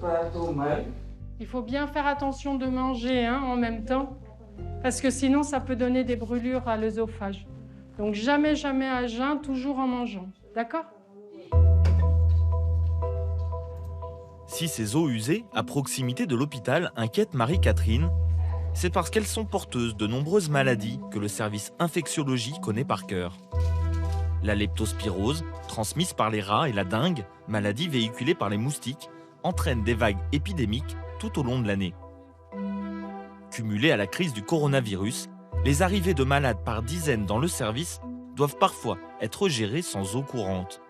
Pas trop mal. Il faut bien faire attention de manger en même temps, parce que sinon ça peut donner des brûlures à l'œsophage. Donc jamais à jeun, toujours en mangeant. D'accord? Si ces eaux usées à proximité de l'hôpital inquiètent Marie-Catherine, c'est parce qu'elles sont porteuses de nombreuses maladies que le service infectiologie connaît par cœur. La leptospirose, transmise par les rats, et la dengue, maladie véhiculée par les moustiques, entraîne des vagues épidémiques tout au long de l'année. Cumulées à la crise du coronavirus, les arrivées de malades par dizaines dans le service doivent parfois être gérées sans eau courante.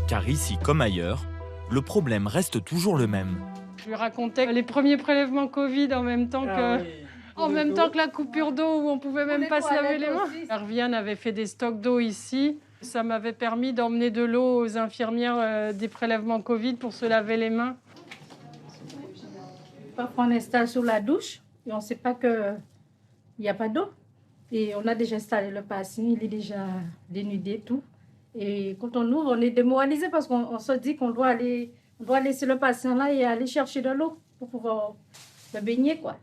Car ici comme ailleurs, le problème reste toujours le même. Je lui racontais les premiers prélèvements Covid en même temps que la coupure d'eau où on pouvait même pas se laver les mains. Herviane avait fait des stocks d'eau ici. Ça m'avait permis d'emmener de l'eau aux infirmières des prélèvements Covid pour se laver les mains. Parfois on installe sur la douche et on ne sait pas qu'il n'y a pas d'eau. Et on a déjà installé le patient, il est déjà dénudé, tout. Et quand on ouvre, on est démoralisé parce qu'on se dit qu'on doit laisser le patient là et aller chercher de l'eau pour pouvoir le baigner, quoi.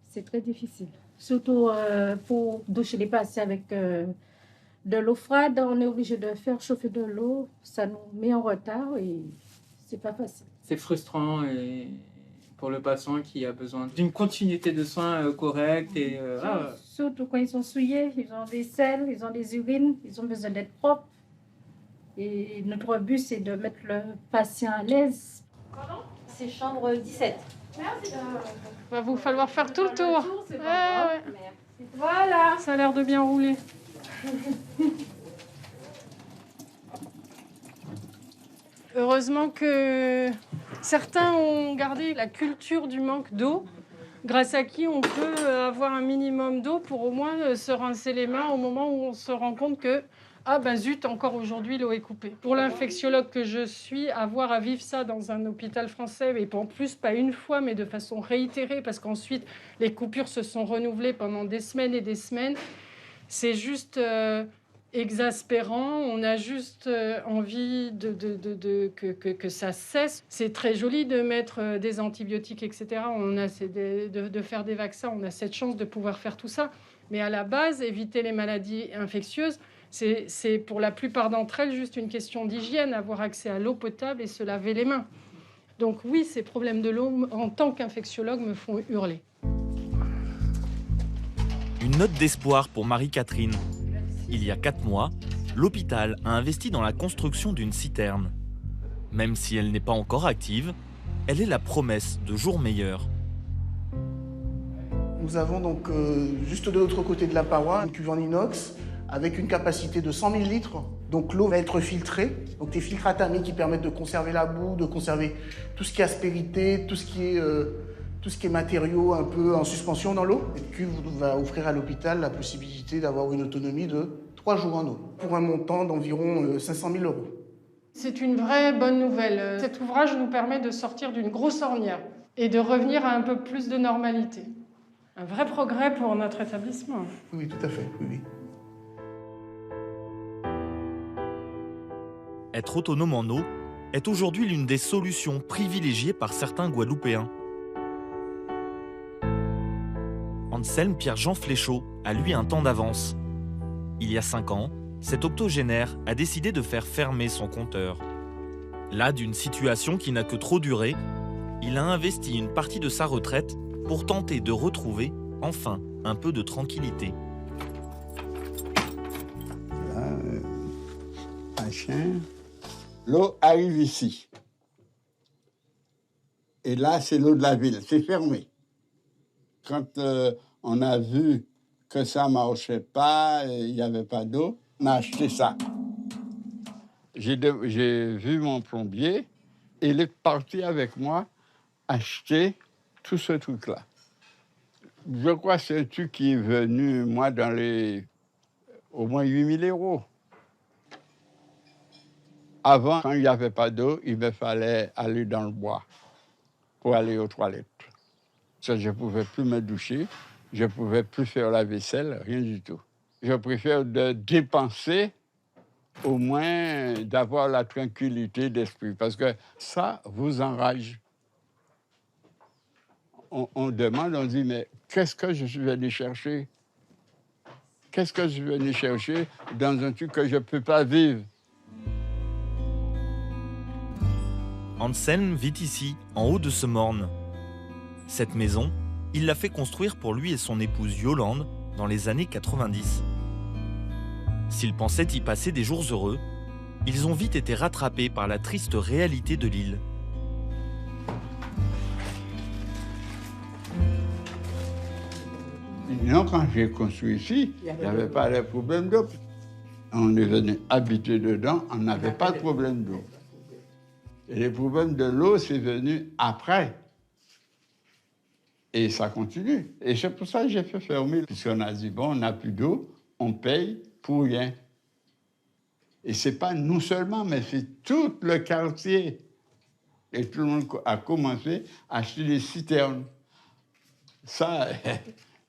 C'est très difficile. Surtout pour doucher les patients avec de l'eau froide, on est obligé de faire chauffer de l'eau. Ça nous met en retard et c'est pas facile. C'est frustrant pour le patient qui a besoin d'une continuité de soins correcte. Surtout quand ils sont souillés, ils ont des selles, ils ont des urines, ils ont besoin d'être propres. Et notre but, c'est de mettre le patient à l'aise. C'est chambre 17. Merci. Va vous falloir faire tout le tour. Voilà. Ça a l'air de bien rouler. Heureusement que certains ont gardé la culture du manque d'eau, grâce à qui on peut avoir un minimum d'eau pour au moins se rincer les mains au moment où on se rend compte que ah ben zut, encore aujourd'hui l'eau est coupée. Pour l'infectiologue que je suis, avoir à vivre ça dans un hôpital français, et en plus pas une fois, mais de façon réitérée, parce qu'ensuite les coupures se sont renouvelées pendant des semaines et des semaines, c'est juste exaspérant. On a juste envie que ça cesse. C'est très joli de mettre des antibiotiques, etc. On a de faire des vaccins, on a cette chance de pouvoir faire tout ça. Mais à la base, éviter les maladies infectieuses, C'est pour la plupart d'entre elles juste une question d'hygiène, avoir accès à l'eau potable et se laver les mains. Donc oui, ces problèmes de l'eau, en tant qu'infectiologue, me font hurler. Une note d'espoir pour Marie-Catherine. Il y a 4 mois, l'hôpital a investi dans la construction d'une citerne. Même si elle n'est pas encore active, elle est la promesse de jours meilleurs. Nous avons donc juste de l'autre côté de la paroi une cuve en inox avec une capacité de 100 000 litres. Donc l'eau va être filtrée. Donc des filtres à thermique qui permettent de conserver la boue, de conserver tout ce qui est aspérité, tout ce qui est matériaux un peu en suspension dans l'eau. Cette cuve va offrir à l'hôpital la possibilité d'avoir une autonomie de 3 jours en eau pour un montant d'environ 500 000 €. C'est une vraie bonne nouvelle. Cet ouvrage nous permet de sortir d'une grosse ornière et de revenir à un peu plus de normalité. Un vrai progrès pour notre établissement. Oui, tout à fait, oui. Être autonome en eau est aujourd'hui l'une des solutions privilégiées par certains Guadeloupéens. Anselme Pierre-Jean Fléchaud a lui un temps d'avance. Il y a 5 ans, cet octogénaire a décidé de faire fermer son compteur. Là, d'une situation qui n'a que trop duré, il a investi une partie de sa retraite pour tenter de retrouver, enfin, un peu de tranquillité. Là, machin. L'eau arrive ici. Et là, c'est l'eau de la ville, c'est fermé. Quand on a vu que ça ne marchait pas, il n'y avait pas d'eau, on a acheté ça. J'ai vu mon plombier, et il est parti avec moi acheter tout ce truc-là. Je crois que c'est un truc qui est venu, moi, dans les au moins 8 000 €. Avant, quand il n'y avait pas d'eau, il me fallait aller dans le bois pour aller aux toilettes. Ça, je ne pouvais plus me doucher, je ne pouvais plus faire la vaisselle, rien du tout. Je préfère de dépenser, au moins d'avoir la tranquillité d'esprit, parce que ça vous enrage. On demande, on dit, mais qu'est-ce que je suis venu chercher? Qu'est-ce que je suis venu chercher dans un truc que je ne peux pas vivre? Anselme vit ici, en haut de ce morne. Cette maison, il l'a fait construire pour lui et son épouse Yolande dans les années 90. S'ils pensaient y passer des jours heureux, ils ont vite été rattrapés par la triste réalité de l'île. Non, quand j'ai construit ici, il n'y avait pas de problème d'eau. On est venu habiter dedans, on n'avait pas de problème d'eau. Et les problèmes de l'eau, c'est venu après. Et ça continue. Et c'est pour ça que j'ai fait fermer. Puisqu'on a dit, bon, on n'a plus d'eau, on paye pour rien. Et c'est pas nous seulement, mais c'est tout le quartier. Et tout le monde a commencé à acheter des citernes. Ça,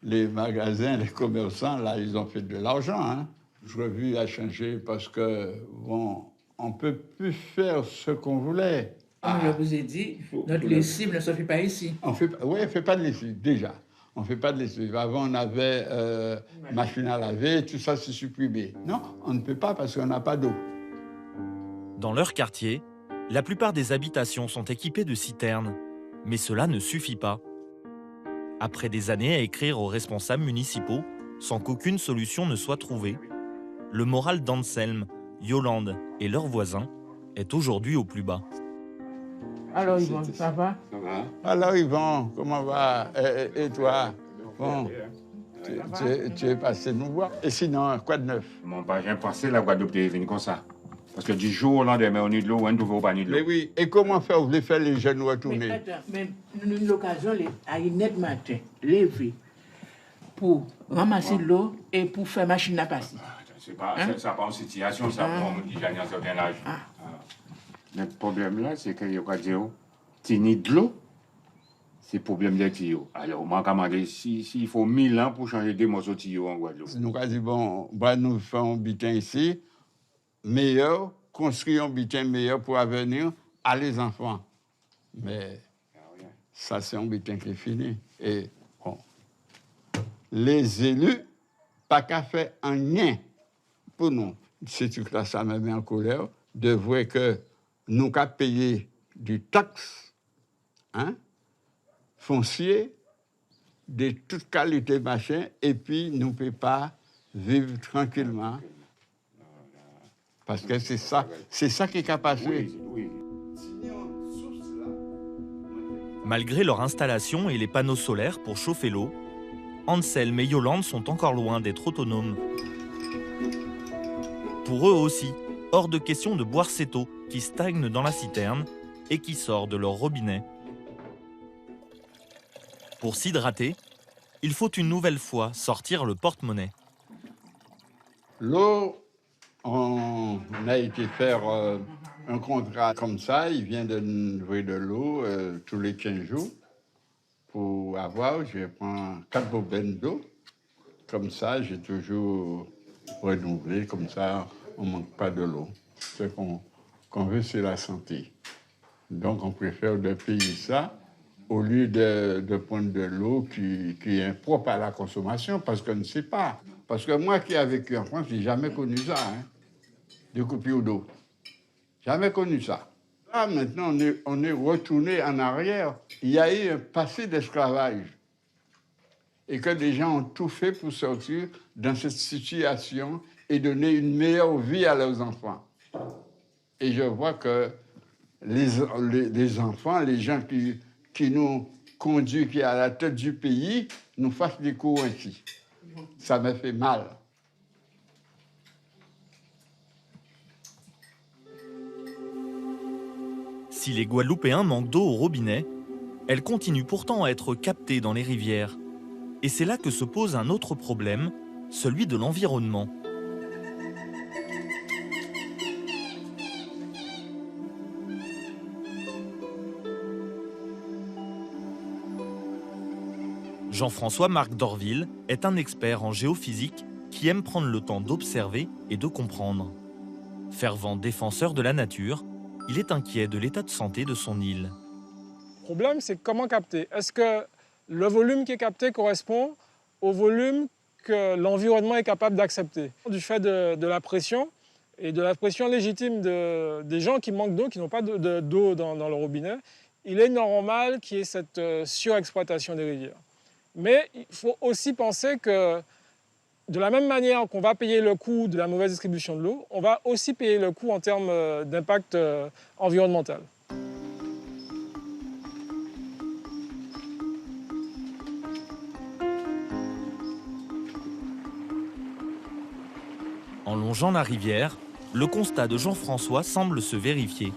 les magasins, les commerçants, là, ils ont fait de l'argent. Hein. Je revue a changé parce que, bon, on ne peut plus faire ce qu'on voulait. Comme je vous ai dit, notre lessive ne se fait pas ici. Oui, on ne fait pas de lessive, déjà. On ne fait pas de lessive. Avant, on avait machine à laver, tout ça, c'est supprimé. Non, on ne peut pas parce qu'on n'a pas d'eau. Dans leur quartier, la plupart des habitations sont équipées de citernes. Mais cela ne suffit pas. Après des années à écrire aux responsables municipaux, sans qu'aucune solution ne soit trouvée, le moral d'Anselme, Yolande et leurs voisins est aujourd'hui au plus bas. Alors Yvon, ça va? Ça va. Alors Yvon, comment va? Et toi? Bon, tu es passé nous voir. Et sinon, quoi de neuf? Mon père, j'ai pensé la Guadeloupe est venue comme ça. Parce que du jour au lendemain, on est de l'eau, on ne trouve pas ni de l'eau. Mais oui, et comment faire? Vous voulez faire les jeunes retourner? Mais nous avons l'occasion, à une net matin, lever pour ramasser de l'eau et pour faire machine à passer. C'est pas, ça pas une situation, ça prend déjà dans un certain âge. Le problème là, c'est qu'il y a dire, tu n'as de l'eau, c'est le problème des tuyaux. Alors, on m'a demandé s'il faut 1000 ans pour changer des morceaux de tuyaux en Guadeloupe. Nous avons dit, bon, nous faisons un butin ici, meilleur, construisons un butin meilleur pour l'avenir à les enfants. Mais ça, c'est un butin qui est fini. Et bon, les élus, pas qu'à faire un rien pour nous. Ces trucs-là, ça me met en colère de voir que nous avons payé du taxe, hein, foncier, de toute qualité, machin, et puis nous ne pouvons pas vivre tranquillement. Parce que c'est ça qui est passé. Malgré leur installation et les panneaux solaires pour chauffer l'eau, Anselme et Yolande sont encore loin d'être autonomes. Pour eux aussi, hors de question de boire cette eau qui stagne dans la citerne et qui sort de leur robinet. Pour s'hydrater, il faut une nouvelle fois sortir le porte-monnaie. L'eau, on a été faire un contrat comme ça. Il vient de nous ouvrir de l'eau tous les 15 jours. Pour avoir, je prends 4 bobines d'eau. Comme ça, j'ai toujours renouvelé. Comme ça, on ne manque pas de l'eau. Ce qu'on veut, c'est la santé. Donc, on préfère de payer ça au lieu de prendre de l'eau qui est impropre à la consommation, parce qu'on ne sait pas. Parce que moi qui ai vécu en France, je n'ai jamais connu ça, hein, de coupure d'eau. Jamais connu ça. Là, maintenant, on est retourné en arrière. Il y a eu un passé d'esclavage. Et que les gens ont tout fait pour sortir dans cette situation et donner une meilleure vie à leurs enfants. Et je vois que les enfants, les gens qui nous conduisent, qui sont à la tête du pays, nous fassent des coups ainsi. Ça me fait mal. Si les Guadeloupéens manquent d'eau au robinet, elle continue pourtant à être captée dans les rivières. Et c'est là que se pose un autre problème, celui de l'environnement. Jean-François Marc d'Orville est un expert en géophysique qui aime prendre le temps d'observer et de comprendre. Fervent défenseur de la nature, il est inquiet de l'état de santé de son île. Le problème, c'est comment capter. Est-ce que le volume qui est capté correspond au volume que l'environnement est capable d'accepter? Du fait de la pression et de la pression légitime des gens qui manquent d'eau, qui n'ont pas d'eau dans le robinet, il est normal qu'il y ait cette surexploitation des rivières. Mais il faut aussi penser que de la même manière qu'on va payer le coût de la mauvaise distribution de l'eau, on va aussi payer le coût en termes d'impact environnemental. En longeant la rivière, le constat de Jean-François semble se vérifier.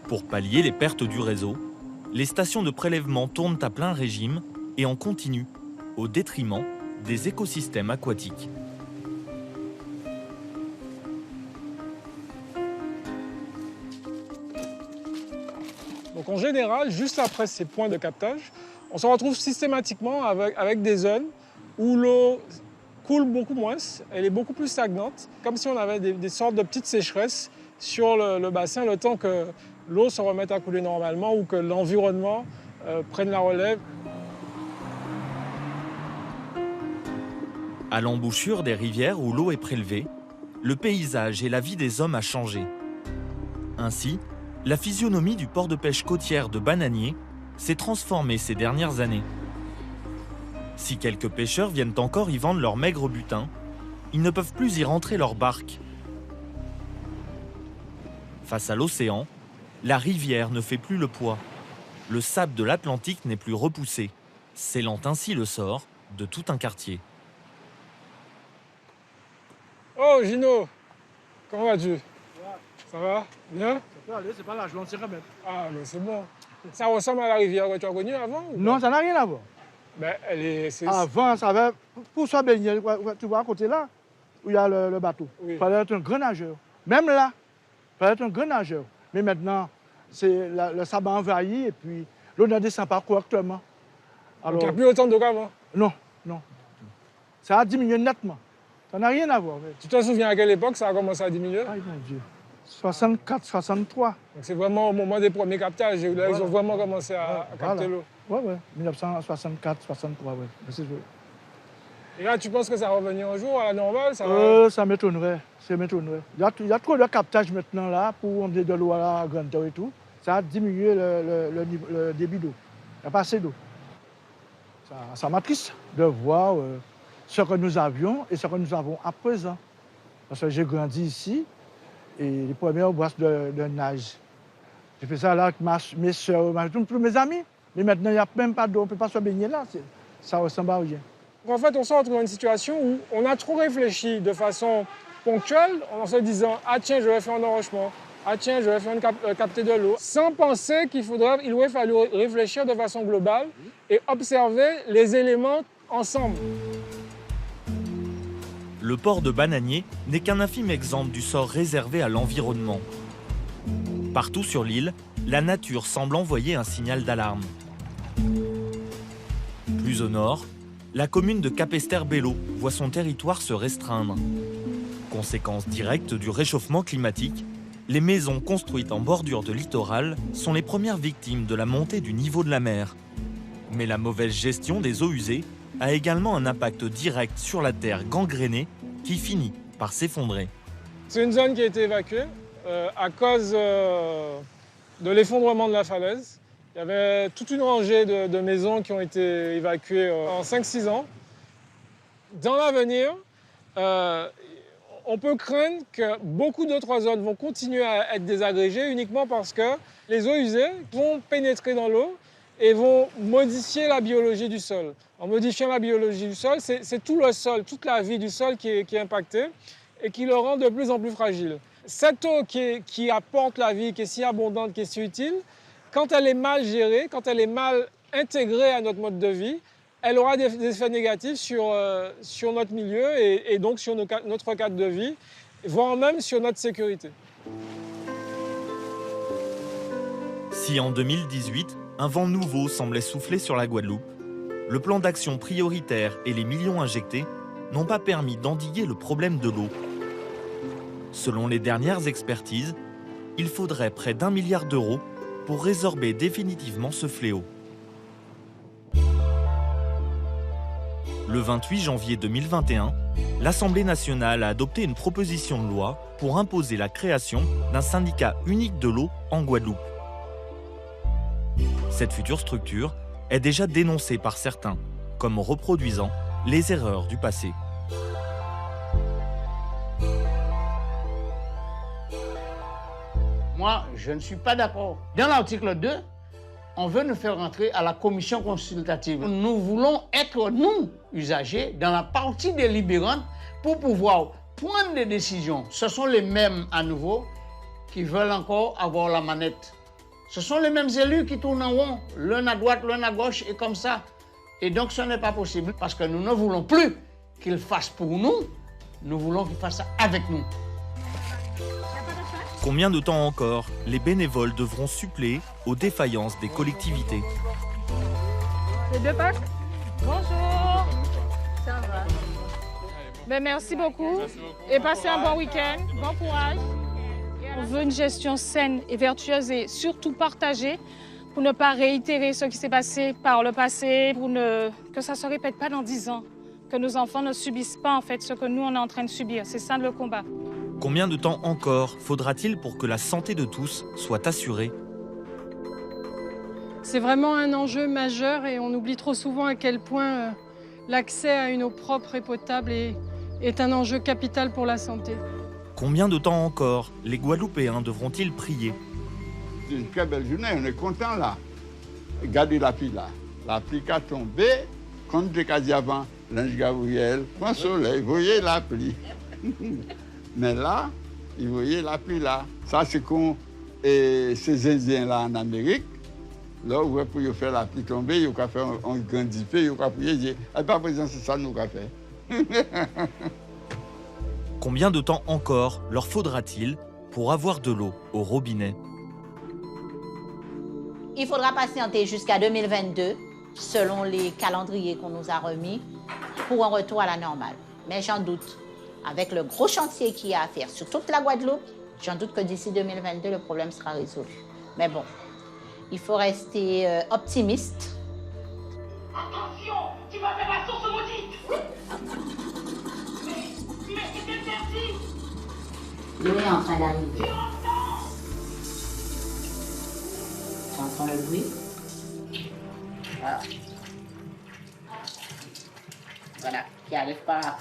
Pour pallier les pertes du réseau, les stations de prélèvement tournent à plein régime et en continu, au détriment des écosystèmes aquatiques. Donc en général, juste après ces points de captage, on se retrouve systématiquement avec des zones où l'eau coule beaucoup moins, elle est beaucoup plus stagnante, comme si on avait des sortes de petites sécheresses sur le bassin, le temps que l'eau se remette à couler normalement ou que l'environnement prenne la relève. À l'embouchure des rivières où l'eau est prélevée, le paysage et la vie des hommes a changé. Ainsi, la physionomie du port de pêche côtière de Bananier s'est transformée ces dernières années. Si quelques pêcheurs viennent encore y vendre leur maigre butin, ils ne peuvent plus y rentrer leurs barques. Face à l'océan, la rivière ne fait plus le poids. Le sable de l'Atlantique n'est plus repoussé, scellant ainsi le sort de tout un quartier. Oh Gino, comment vas-tu? Ça va? Bien? Ça peut aller, c'est pas la joie, on quand même. Ah, mais c'est bon. Ça ressemble à la rivière que tu as connue avant? Non, ça n'a rien à voir. Ben, avant, ça avait. Pour se baigner, tu vois à côté là, où il y a le bateau. Il fallait être un grand nageur. Même là, il fallait être un grand nageur. Mais maintenant, le sable a envahi et puis l'eau ne descend pas correctement. Alors, il n'y a plus autant d'eau qu'avant? Non, non. Ça a diminué nettement. Ça n'a rien à voir. Tu te souviens à quelle époque ça a commencé à diminuer? Ah, mon Dieu. 64, 63. Donc c'est vraiment au moment des premiers captages. Là, voilà. Ils ont vraiment commencé à capter l'eau. Oui, oui. 1964, 63, oui. Et là, tu penses que ça va revenir un jour à la normale? Ça m'étonnerait. Il y a trop de captage maintenant là pour emmener de l'eau à la grandeur et tout. Ça a diminué le débit d'eau. Il n'y a pas assez d'eau. Ça m'attriste de voir ce que nous avions et ce que nous avons à présent. Parce que j'ai grandi ici et les premières brasses de nage. J'ai fait ça là avec mes soeurs, tous mes amis. Mais maintenant, il n'y a même pas d'eau, on ne peut pas se baigner là. Ça ressemble à rien. En fait, on se retrouve dans une situation où on a trop réfléchi de façon ponctuelle en se disant « Ah tiens, je vais faire un enrochement. Ah tiens, je vais faire une captée de l'eau », sans penser qu'il aurait fallu réfléchir de façon globale et observer les éléments ensemble. Le port de Bananier n'est qu'un infime exemple du sort réservé à l'environnement. Partout sur l'île, la nature semble envoyer un signal d'alarme. Plus au nord, la commune de Capesterre-Belle-Eau voit son territoire se restreindre. Conséquence directe du réchauffement climatique, les maisons construites en bordure de littoral sont les premières victimes de la montée du niveau de la mer. Mais la mauvaise gestion des eaux usées a également un impact direct sur la terre gangrénée qui finit par s'effondrer. C'est une zone qui a été évacuée à cause de l'effondrement de la falaise. Il y avait toute une rangée de maisons qui ont été évacuées en 5-6 ans. Dans l'avenir, on peut craindre que beaucoup d'autres zones vont continuer à être désagrégées uniquement parce que les eaux usées vont pénétrer dans l'eau et vont modifier la biologie du sol. En modifiant la biologie du sol, c'est tout le sol, toute la vie du sol qui est impactée et qui le rend de plus en plus fragile. Cette eau qui apporte la vie, qui est si abondante, qui est si utile, quand elle est mal gérée, quand elle est mal intégrée à notre mode de vie, elle aura des effets négatifs sur notre milieu et donc sur notre cadre de vie, voire même sur notre sécurité. Si en 2018, un vent nouveau semblait souffler sur la Guadeloupe, le plan d'action prioritaire et les millions injectés n'ont pas permis d'endiguer le problème de l'eau. Selon les dernières expertises, il faudrait près d'1 milliard d'euros pour résorber définitivement ce fléau. Le 28 janvier 2021, l'Assemblée nationale a adopté une proposition de loi pour imposer la création d'un syndicat unique de l'eau en Guadeloupe. Cette future structure est déjà dénoncée par certains comme reproduisant les erreurs du passé. Moi, je ne suis pas d'accord. Dans l'article 2, on veut nous faire rentrer à la commission consultative. Nous voulons être, nous, usagers, dans la partie délibérante pour pouvoir prendre des décisions. Ce sont les mêmes, à nouveau, qui veulent encore avoir la manette. Ce sont les mêmes élus qui tournent en rond, l'un à droite, l'un à gauche, et comme ça. Et donc, ce n'est pas possible, parce que nous ne voulons plus qu'ils fassent pour nous, nous voulons qu'ils fassent ça avec nous. Combien de temps encore les bénévoles devront suppléer aux défaillances des collectivités? Les deux packs? Bonjour. Ça va. Ben, merci beaucoup. Et passez un bon week-end. Bon courage. On veut une gestion saine et vertueuse et surtout partagée pour ne pas réitérer ce qui s'est passé par le passé, pour que ça ne se répète pas dans 10 ans, que nos enfants ne subissent pas en fait ce que nous on est en train de subir. C'est ça le combat. Combien de temps encore faudra-t-il pour que la santé de tous soit assurée? C'est vraiment un enjeu majeur et on oublie trop souvent à quel point l'accès à une eau propre et potable est un enjeu capital pour la santé. Combien de temps encore les Guadeloupéens devront-ils prier? C'est une très belle journée, on est content là. Regardez la pluie là. La pluie qui a tombé, comme je l'ai dit avant, l'ange Gabriel, prend soleil, voyez la pluie. Mais là, vous voyez la pluie là. Ça, c'est comme ces Indiens là en Amérique. Là, où pour faire la pluie tomber, ils ont fait un grand dipé, ils ont prié. Et pas présent, c'est ça nous avons fait. Combien de temps encore leur faudra-t-il pour avoir de l'eau au robinet? Il faudra patienter jusqu'à 2022, selon les calendriers qu'on nous a remis, pour un retour à la normale. Mais j'en doute. Avec le gros chantier qu'il y a à faire sur toute la Guadeloupe, j'en doute que d'ici 2022, le problème sera résolu. Mais bon, il faut rester optimiste. Attention, tu vas faire la sauce maudite. L'eau est en train d'arriver. Tu entends le bruit? Voilà. Voilà, qui arrive par là.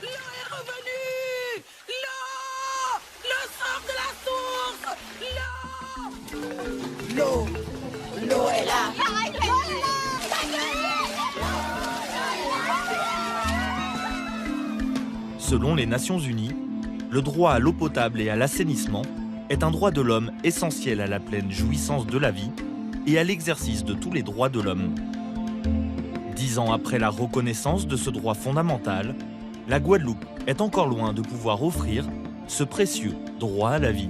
L'eau est revenue! L'eau! Le sort de la source! L'eau! L'eau est là! Selon les Nations Unies, le droit à l'eau potable et à l'assainissement est un droit de l'homme essentiel à la pleine jouissance de la vie et à l'exercice de tous les droits de l'homme. 10 ans après la reconnaissance de ce droit fondamental, la Guadeloupe est encore loin de pouvoir offrir ce précieux droit à la vie.